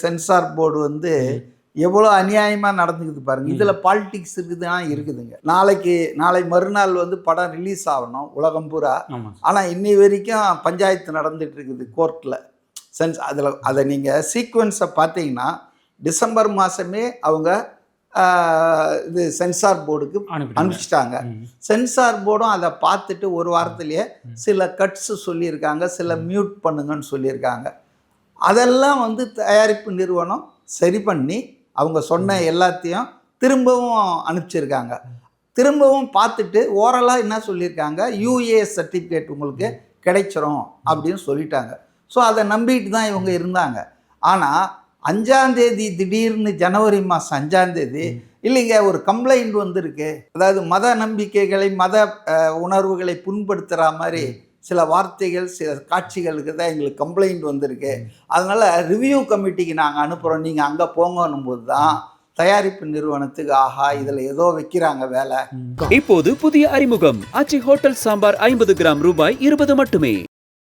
Censor board வந்து எவ்வளோ அநியாயமாக நடந்துக்குது பாருங்க. இதில் பாலிடிக்ஸ் இருக்குதுங்க. நாளை மறுநாள் வந்து படம் ரிலீஸ் ஆகணும் உலகம் பூரா. ஆனால் இன்னி வரைக்கும் பஞ்சாயத்து நடந்துட்டு இருக்குது கோர்ட்டில். அதை நீங்கள் சீக்வன்ஸை பார்த்தீங்கன்னா டிசம்பர் மாதமே அவங்க இது சென்சார் போர்டுக்கு அனுப்பிச்சிட்டாங்க. சென்சார் போர்டும் அதை பார்த்துட்டு ஒரு வாரத்திலேயே சில கட்ஸ் சொல்லியிருக்காங்க, சில மியூட் பண்ணுங்கன்னு சொல்லியிருக்காங்க. அதெல்லாம் வந்து தயாரிப்பு நிறுவனம் சரி பண்ணி அவங்க சொன்ன எல்லாத்தையும் திரும்பவும் அனுப்பிச்சிருக்காங்க. திரும்பவும் பார்த்துட்டு ஓரலாக என்ன சொல்லியிருக்காங்க, யூஏ சர்டிஃபிகேட் உங்களுக்கு கிடைச்சிரும் அப்படின்னு சொல்லிட்டாங்க. ஸோ அதை நம்பிட்டு தான் இவங்க இருந்தாங்க. ஆனால் 5ஆம் தேதி திடீர்னு ஜனவரி மாதம் 5ஆம் தேதி இல்லைங்க ஒரு கம்ப்ளைண்ட் வந்திருக்கு, அதாவது மத நம்பிக்கைகளை மத உணர்வுகளை புண்படுத்துகிற மாதிரி சில வார்த்தைகள் சில காட்சிகளுக்கு தான் எங்களுக்கு கம்ப்ளைண்ட் வந்திருக்கு, அதனால் ரிவ்யூ கமிட்டிக்கு நாங்கள் அனுப்புகிறோம், நீங்கள் அங்கே போங்கன்னும் போது தான் தயாரிப்பு நிறுவனத்துக்கு ஆஹா இதில் ஏதோ வைக்கிறாங்க வேலை. இப்போது புதிய அறிமுகம் ஆச்சி ஹோட்டல் சாம்பார் 50 கிராம் ரூபாய் 20 மட்டுமே.